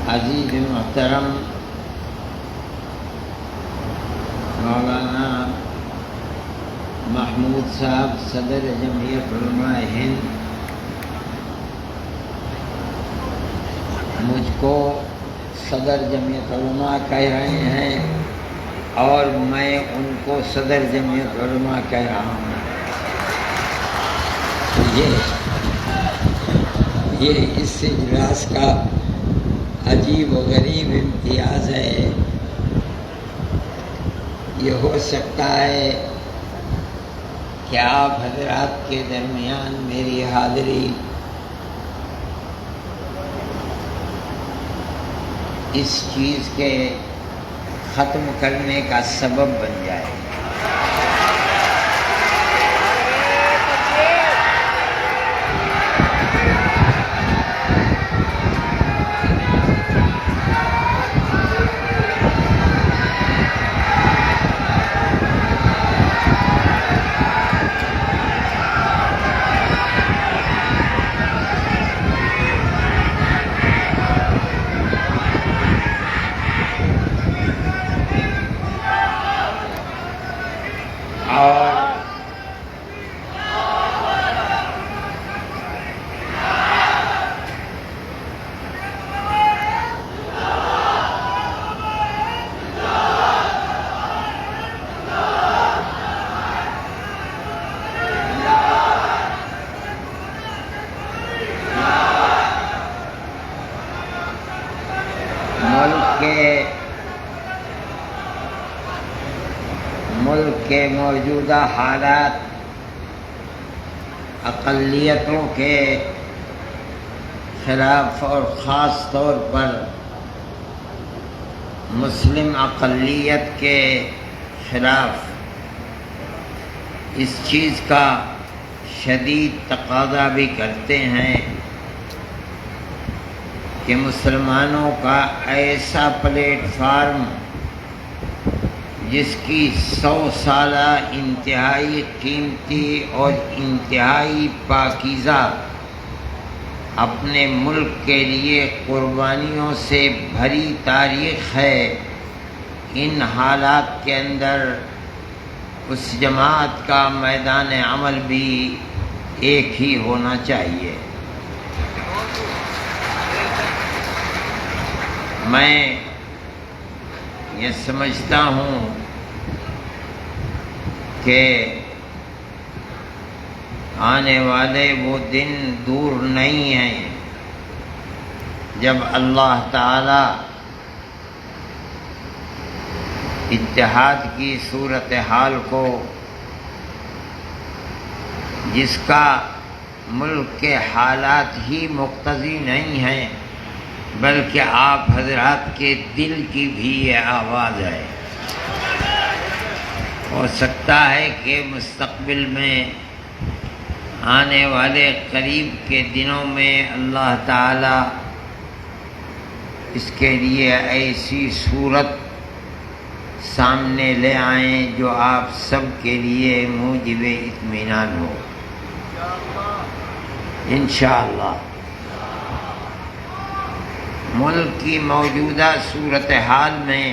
عزیز محترم مولانا محمود صاحب صدر جمعیت علماء ہند مجھ کو صدر جمعیت علماء کہہ رہے ہیں اور میں ان کو صدر جمعیت علماء کہہ رہا ہوں۔ یہ اس اجلاس کا عجیب و غریب امتیاز ہے۔ یہ ہو سکتا ہے کہ آپ حضرات کے درمیان میری حاضری اس چیز کے ختم کرنے کا سبب بن جائے۔ ملک کے موجودہ حالات اقلیتوں کے خلاف اور خاص طور پر مسلم اقلیت کے خلاف اس چیز کا شدید تقاضا بھی کرتے ہیں کہ مسلمانوں کا ایسا پلیٹ فارم جس کی 100 سالہ انتہائی قیمتی اور انتہائی پاکیزہ اپنے ملک کے لیے قربانیوں سے بھری تاریخ ہے، ان حالات کے اندر اس جماعت کا میدان عمل بھی ایک ہی ہونا چاہیے۔ میں یہ سمجھتا ہوں کہ آنے والے وہ دن دور نہیں ہیں جب اللہ تعالی اتحاد کی صورتحال کو، جس کا ملک کے حالات ہی مقتضی نہیں ہیں بلکہ آپ حضرات کے دل کی بھی یہ آواز ہے، ہو سکتا ہے کہ مستقبل میں آنے والے قریب کے دنوں میں اللہ تعالی اس کے لیے ایسی صورت سامنے لے آئیں جو آپ سب کے لیے موجب اطمینان ہو انشاءاللہ۔ ملک کی موجودہ صورتحال میں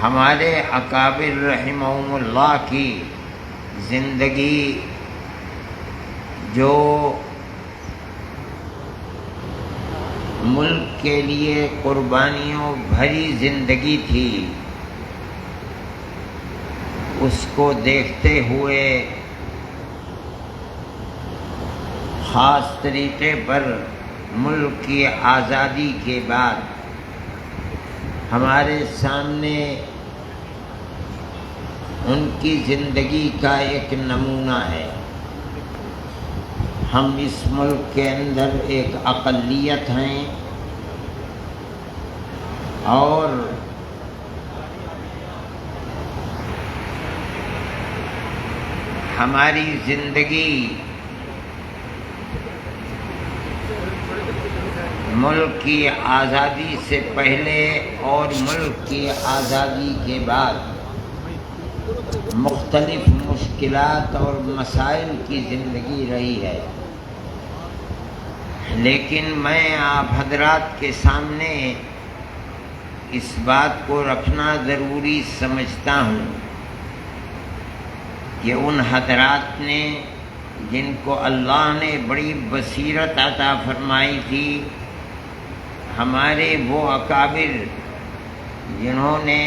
ہمارے اکابر رحمہم اللہ کی زندگی جو ملک کے لیے قربانیوں بھری زندگی تھی، اس کو دیکھتے ہوئے خاص طریقے پر ملک کی آزادی کے بعد ہمارے سامنے ان کی زندگی کا ایک نمونہ ہے۔ ہم اس ملک کے اندر ایک اقلیت ہیں اور ہماری زندگی ملک کی آزادی سے پہلے اور ملک کی آزادی کے بعد مختلف مشکلات اور مسائل کی زندگی رہی ہے۔ لیکن میں آپ حضرات کے سامنے اس بات کو رکھنا ضروری سمجھتا ہوں کہ ان حضرات نے جن کو اللہ نے بڑی بصیرت عطا فرمائی تھی، ہمارے وہ اکابر جنہوں نے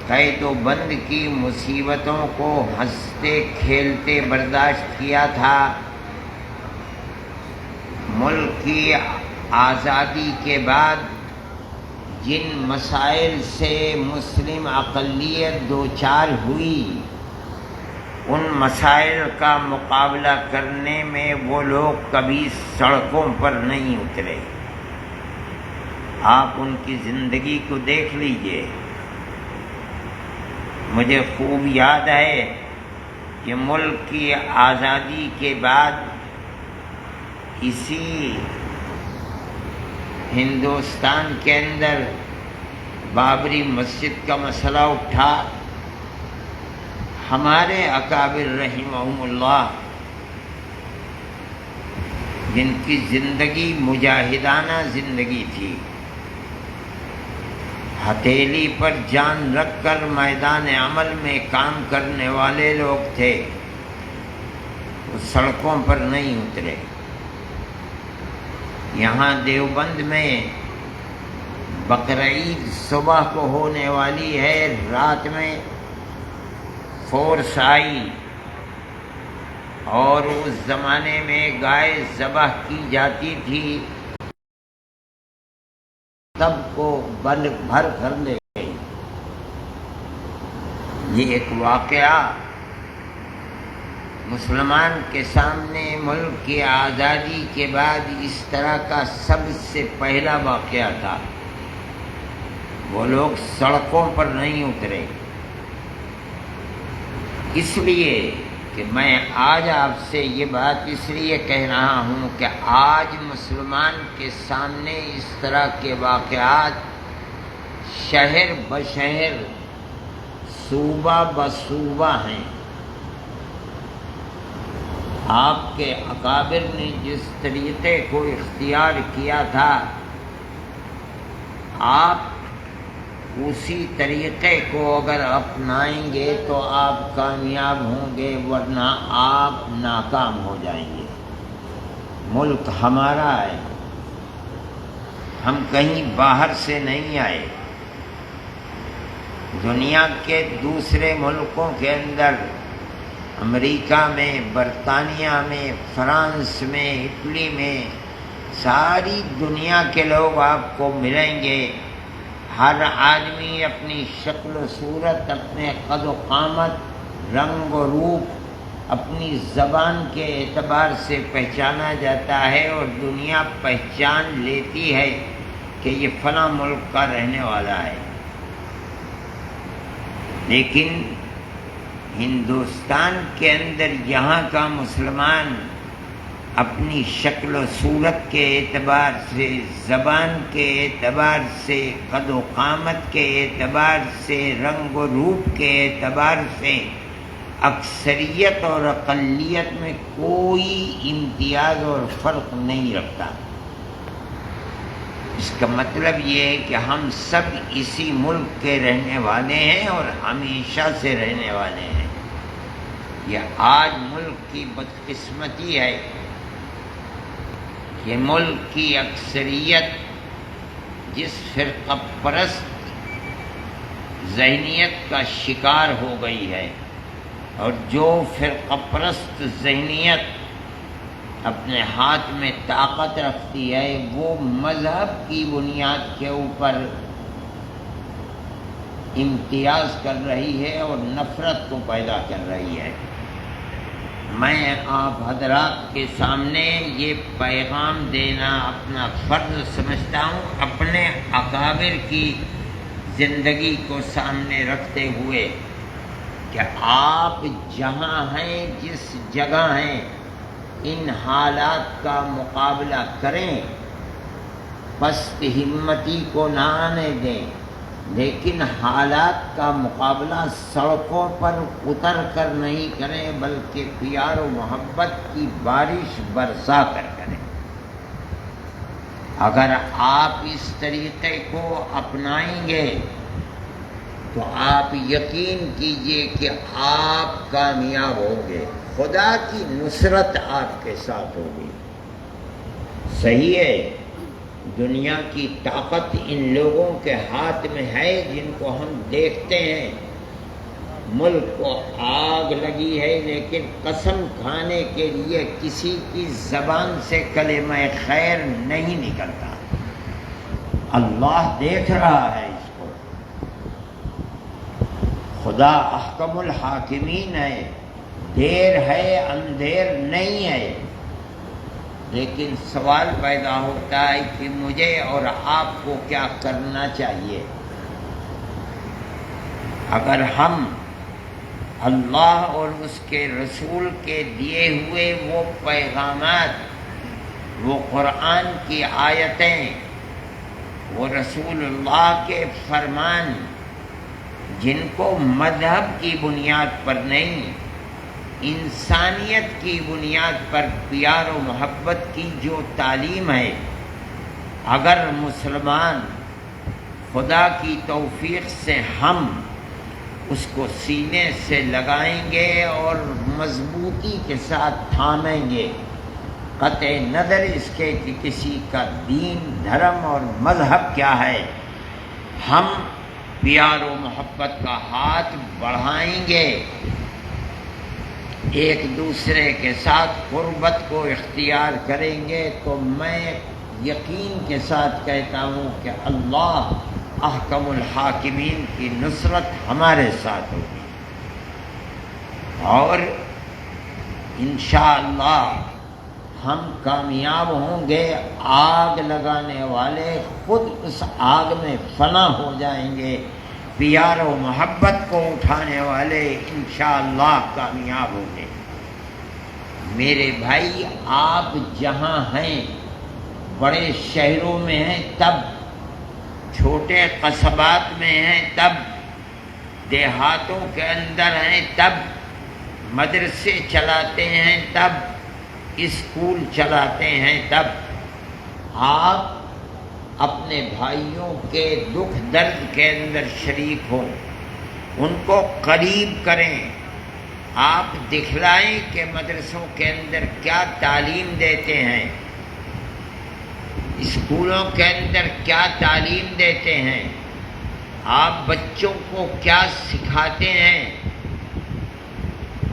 قید و بند کی مصیبتوں کو ہنستے کھیلتے برداشت کیا تھا، ملک کی آزادی کے بعد جن مسائل سے مسلم اقلیت دوچار ہوئی، ان مسائل کا مقابلہ کرنے میں وہ لوگ کبھی سڑکوں پر نہیں اترے۔ آپ ان کی زندگی کو دیکھ لیجئے۔ مجھے خوب یاد ہے کہ ملک کی آزادی کے بعد اسی ہندوستان کے اندر بابری مسجد کا مسئلہ اٹھا۔ ہمارے اکابر رحمہم اللہ جن کی زندگی مجاہدانہ زندگی تھی، ہتھیلی پر جان رکھ کر میدان عمل میں کام کرنے والے لوگ تھے، وہ سڑکوں پر نہیں اترے۔ یہاں دیوبند میں بقرعید صبح کو ہونے والی ہے، رات میں فورس آئی اور اس زمانے میں گائے ذبح کی جاتی تھی، سب کو بھر کر لے گئی۔ یہ ایک واقعہ مسلمان کے سامنے ملک کی آزادی کے بعد اس طرح کا سب سے پہلا واقعہ تھا۔ وہ لوگ سڑکوں پر نہیں اترے، اس لیے کہ میں آج آپ سے یہ بات اس لیے کہہ رہا ہوں کہ آج مسلمان کے سامنے اس طرح کے واقعات شہر بشہر، صوبہ بصوبہ ہیں۔ آپ کے اکابر نے جس طریقے کو اختیار کیا تھا، آپ اسی طریقے کو اگر اپنائیں گے تو آپ کامیاب ہوں گے، ورنہ آپ ناکام ہو جائیں گے۔ ملک ہمارا ہے، ہم کہیں باہر سے نہیں آئے۔ دنیا کے دوسرے ملکوں کے اندر، امریکہ میں، برطانیہ میں، فرانس میں، اٹلی میں، ساری دنیا کے لوگ آپ کو ملیں گے۔ ہر آدمی اپنی شکل و صورت، اپنے قد و قامت، رنگ و روپ، اپنی زبان کے اعتبار سے پہچانا جاتا ہے، اور دنیا پہچان لیتی ہے کہ یہ فلاں ملک کا رہنے والا ہے۔ لیکن ہندوستان کے اندر یہاں کا مسلمان اپنی شکل و صورت کے اعتبار سے، زبان کے اعتبار سے، قد و قامت کے اعتبار سے، رنگ و روپ کے اعتبار سے اکثریت اور اقلیت میں کوئی امتیاز اور فرق نہیں رکھتا۔ اس کا مطلب یہ ہے کہ ہم سب اسی ملک کے رہنے والے ہیں اور ہمیشہ سے رہنے والے ہیں۔ یہ آج ملک کی بدقسمتی ہے کہ ملک کی اکثریت جس فرقہ پرست ذہنیت کا شکار ہو گئی ہے، اور جو فرقہ پرست ذہنیت اپنے ہاتھ میں طاقت رکھتی ہے، وہ مذہب کی بنیاد کے اوپر امتیاز کر رہی ہے اور نفرت کو پیدا کر رہی ہے۔ میں آپ حضرات کے سامنے یہ پیغام دینا اپنا فرض سمجھتا ہوں، اپنے اکابر کی زندگی کو سامنے رکھتے ہوئے، کہ آپ جہاں ہیں، جس جگہ ہیں، ان حالات کا مقابلہ کریں، پست ہمتی کو نہ آنے دیں، لیکن حالات کا مقابلہ سڑکوں پر اتر کر نہیں کریں، بلکہ پیار و محبت کی بارش برسا کر کریں۔ اگر آپ اس طریقے کو اپنائیں گے تو آپ یقین کیجئے کہ آپ کامیاب ہوں گے، خدا کی نصرت آپ کے ساتھ ہوگی۔ صحیح ہے، دنیا کی طاقت ان لوگوں کے ہاتھ میں ہے جن کو ہم دیکھتے ہیں، ملک کو آگ لگی ہے لیکن قسم کھانے کے لیے کسی کی زبان سے کلمہ خیر نہیں نکلتا۔ اللہ دیکھ رہا ہے اس کو، خدا احکم الحاکمین ہے، دیر ہے اندھیر نہیں ہے۔ لیکن سوال پیدا ہوتا ہے کہ مجھے اور آپ کو کیا کرنا چاہیے؟ اگر ہم اللہ اور اس کے رسول کے دیے ہوئے وہ پیغامات، وہ قرآن کی آیتیں، وہ رسول اللہ کے فرمان، جن کو مذہب کی بنیاد پر نہیں، انسانیت کی بنیاد پر پیار و محبت کی جو تعلیم ہے، اگر مسلمان خدا کی توفیق سے ہم اس کو سینے سے لگائیں گے اور مضبوطی کے ساتھ تھامیں گے، قطع نظر اس کے کہ کسی کا دین، دھرم اور مذہب کیا ہے، ہم پیار و محبت کا ہاتھ بڑھائیں گے، ایک دوسرے کے ساتھ قربت کو اختیار کریں گے، تو میں یقین کے ساتھ کہتا ہوں کہ اللہ احکم الحاکمین کی نصرت ہمارے ساتھ ہوگی، اور انشاءاللہ ہم کامیاب ہوں گے۔ آگ لگانے والے خود اس آگ میں فنا ہو جائیں گے، پیار و محبت کو اٹھانے والے انشاءاللہ کامیاب ہوں گے۔ میرے بھائی، آپ جہاں ہیں، بڑے شہروں میں ہیں تب، چھوٹے قصبات میں ہیں تب، دیہاتوں کے اندر ہیں تب، مدرسے چلاتے ہیں تب، اسکول چلاتے ہیں تب، آپ اپنے بھائیوں کے دکھ درد کے اندر شریک ہوں، ان کو قریب کریں، آپ دکھلائیں کہ مدرسوں کے اندر کیا تعلیم دیتے ہیں، اسکولوں کے اندر کیا تعلیم دیتے ہیں، آپ بچوں کو کیا سکھاتے ہیں،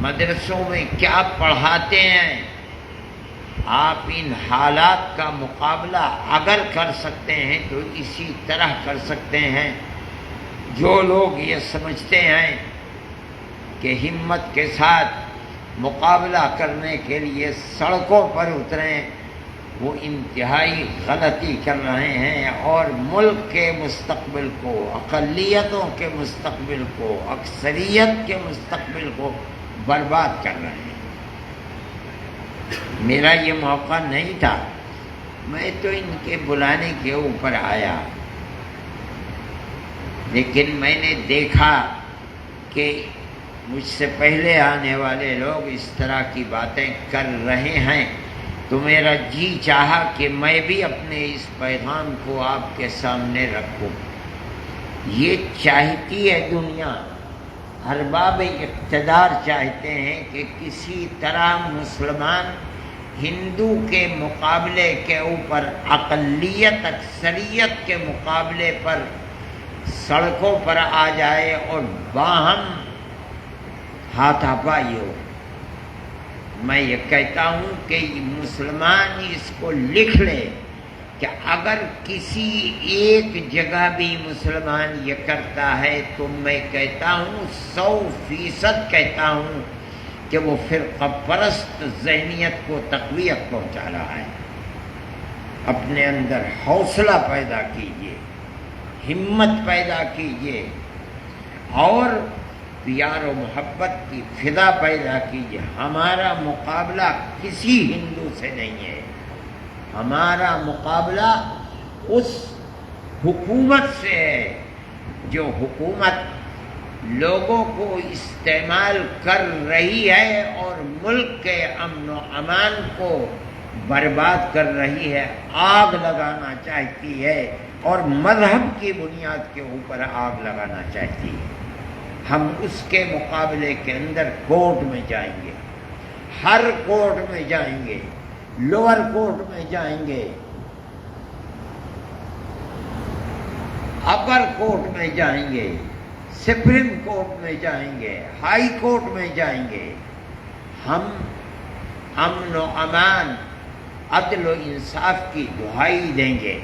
مدرسوں میں کیا پڑھاتے ہیں۔ آپ ان حالات کا مقابلہ اگر کر سکتے ہیں تو اسی طرح کر سکتے ہیں۔ جو لوگ یہ سمجھتے ہیں کہ ہمت کے ساتھ مقابلہ کرنے کے لیے سڑکوں پر اتریں، وہ انتہائی غلطی کر رہے ہیں، اور ملک کے مستقبل کو، اقلیتوں کے مستقبل کو، اکثریت کے مستقبل کو برباد کر رہے ہیں۔ میرا یہ موقع نہیں تھا، میں تو ان کے بلانے کے اوپر آیا، لیکن میں نے دیکھا کہ مجھ سے پہلے آنے والے لوگ اس طرح کی باتیں کر رہے ہیں، تو میرا جی چاہا کہ میں بھی اپنے اس پیغام کو آپ کے سامنے رکھوں۔ یہ چاہتی ہے دنیا، ارباب اقتدار چاہتے ہیں کہ کسی طرح مسلمان ہندو کے مقابلے کے اوپر، اقلیت اکثریت کے مقابلے پر سڑکوں پر آ جائے اور باہم ہاتھا پائی ہو۔ میں یہ کہتا ہوں کہ مسلمان اس کو لکھ لے کہ اگر کسی ایک جگہ بھی مسلمان یہ کرتا ہے تو میں کہتا ہوں 100% کہتا ہوں کہ وہ فرقہ پرست ذہنیت کو تقویت پہنچا رہا ہے۔ اپنے اندر حوصلہ پیدا کیجیے، ہمت پیدا کیجیے، اور پیار و محبت کی فضا پیدا کیجیے۔ ہمارا مقابلہ کسی ہندو سے نہیں ہے، ہمارا مقابلہ اس حکومت سے ہے جو حکومت لوگوں کو استعمال کر رہی ہے اور ملک کے امن و امان کو برباد کر رہی ہے، آگ لگانا چاہتی ہے، اور مذہب کی بنیاد کے اوپر آگ لگانا چاہتی ہے۔ ہم اس کے مقابلے کے اندر کورٹ میں جائیں گے، ہر کورٹ میں جائیں گے، لوور کورٹ میں جائیں گے، اپر کورٹ میں جائیں گے، سپریم کورٹ میں جائیں گے، ہائی کورٹ میں جائیں گے، ہم امن و امان، عدل و انصاف کی دہائی دیں گے۔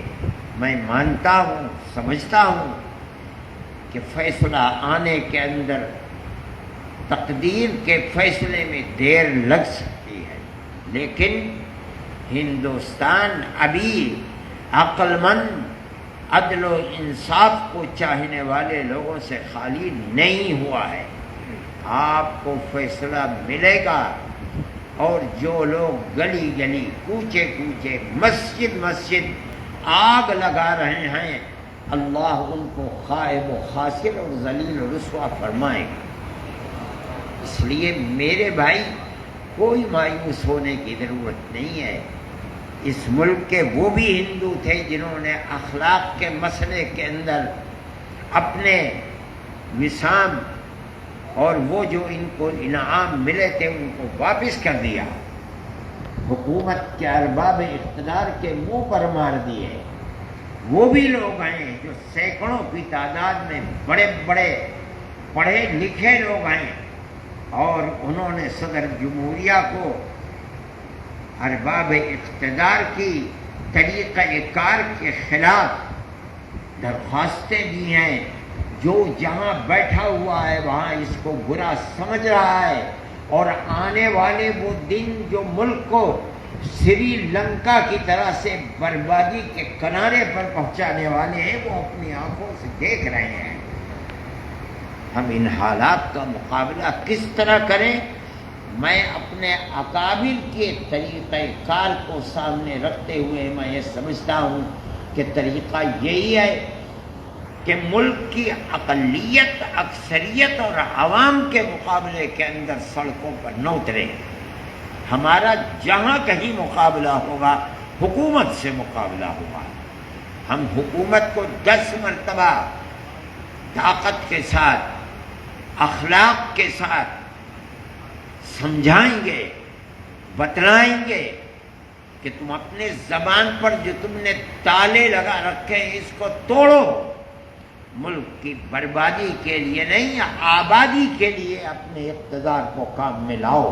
میں مانتا ہوں، سمجھتا ہوں کہ فیصلہ آنے کے اندر تقدیر کے فیصلے میں دیر لگ سکتی ہے، لیکن ہندوستان ابھی عقل مند، عدل و انصاف کو چاہنے والے لوگوں سے خالی نہیں ہوا ہے۔ آپ کو فیصلہ ملے گا، اور جو لوگ گلی گلی، کوچے کوچے، مسجد مسجد آگ لگا رہے ہیں، اللہ ان کو خائب و خاسر اور ذلیل و رسوا فرمائے گا۔ اس لیے میرے بھائی، کوئی مایوس ہونے کی ضرورت نہیں ہے۔ اس ملک کے وہ بھی ہندو تھے جنہوں نے اخلاق کے مسئلے کے اندر اپنے وسام اور وہ جو ان کو انعام ملے تھے ان کو واپس کر دیا، حکومت کے ارباب اقتدار کے منہ پر مار دیے۔ وہ بھی لوگ ہیں جو سینکڑوں کی تعداد میں بڑے بڑے پڑھے لکھے لوگ ہیں، اور انہوں نے صدر جمہوریہ کو ارباب اقتدار کی طریقہ کار کے خلاف درخواستیں دی ہیں۔ جو جہاں بیٹھا ہوا ہے وہاں اس کو برا سمجھ رہا ہے، اور آنے والے وہ دن جو ملک کو سری لنکا کی طرح سے بربادی کے کنارے پر پہنچانے والے ہیں، وہ اپنی آنکھوں سے دیکھ رہے ہیں۔ ہم ان حالات کا مقابلہ کس طرح کریں؟ میں اپنے اکابر کے طریقہ کار کو سامنے رکھتے ہوئے میں یہ سمجھتا ہوں کہ طریقہ یہی ہے کہ ملک کی اقلیت، اکثریت اور عوام کے مقابلے کے اندر سڑکوں پر نہ اترے۔ ہمارا جہاں کہیں مقابلہ ہوگا حکومت سے مقابلہ ہوگا۔ ہم حکومت کو 10 مرتبہ طاقت کے ساتھ، اخلاق کے ساتھ سمجھائیں گے، بتلائیں گے کہ تم اپنے زبان پر جو تم نے تالے لگا رکھے ہیں اس کو توڑو، ملک کی بربادی کے لیے نہیں، آبادی کے لیے اپنے اقتدار کو کام میں لاؤ۔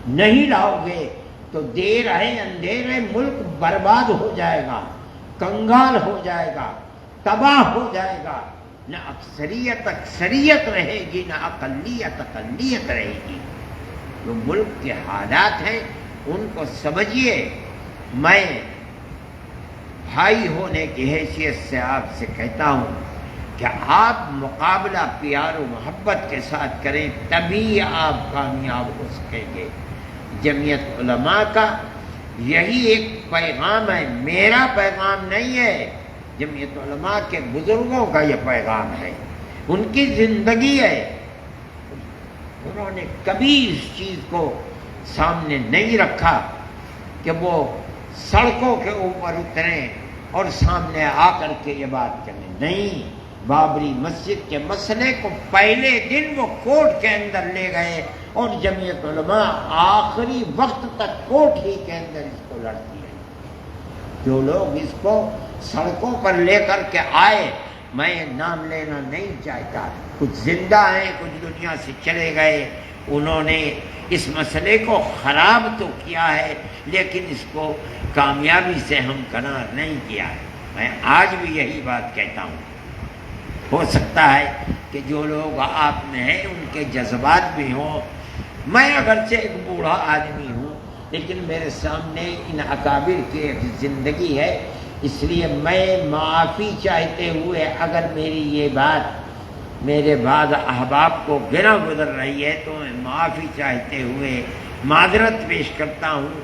نہیں لاؤ گے تو دیر ہے اندھیر ہے ملک برباد ہو جائے گا، کنگال ہو جائے گا، تباہ ہو جائے گا۔ نہ اکثریت اکثریت رہے گی، نہ اقلیت اقلیت رہے گی۔ جو ملک کے حالات ہیں ان کو سمجھیے۔ میں بھائی ہونے کی حیثیت سے آپ سے کہتا ہوں کہ آپ مقابلہ پیار و محبت کے ساتھ کریں، تبھی آپ کامیاب ہو سکیں گے۔ جمعیت علماء کا یہی ایک پیغام ہے، میرا پیغام نہیں ہے، جمعیت علماء کے بزرگوں کا یہ پیغام ہے، ان کی زندگی ہے۔ انہوں نے کبھی اس چیز کو سامنے نہیں رکھا کہ وہ سڑکوں کے اوپر اتریں اور سامنے آ کر کے یہ بات کریں۔ نہیں، بابری مسجد کے مسئلے کو پہلے دن وہ کورٹ کے اندر لے گئے، اور جمعیت علماء آخری وقت تک کورٹ ہی کے اندر اس کو لڑتی ہے۔ جو لوگ اس کو سڑکوں پر لے کر کے آئے، میں نام لینا نہیں چاہتا، کچھ زندہ ہیں، کچھ دنیا سے چلے گئے، انہوں نے اس مسئلے کو خراب تو کیا ہے لیکن اس کو کامیابی سے ہمکنار نہیں کیا ہے۔ میں آج بھی یہی بات کہتا ہوں۔ ہو سکتا ہے کہ جو لوگ آپ میں ہیں ان کے جذبات بھی ہوں، میں اگرچہ ایک بوڑھا آدمی ہوں لیکن میرے سامنے ان اکابر کی ایک زندگی ہے، اس لیے میں معافی چاہتے ہوئے اگر میری یہ بات میرے بعض احباب کو گرا گزر رہی ہے تو میں معافی چاہتے ہوئے معذرت پیش کرتا ہوں،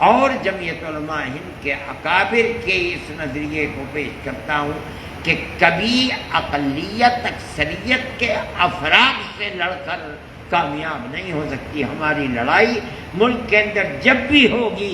اور جمعیت علماء ہند کے اکابر کے اس نظریے کو پیش کرتا ہوں کہ کبھی اقلیت اکثریت کے افراد سے لڑ کر کامیاب نہیں ہو سکتی۔ ہماری لڑائی ملک کے اندر جب بھی ہوگی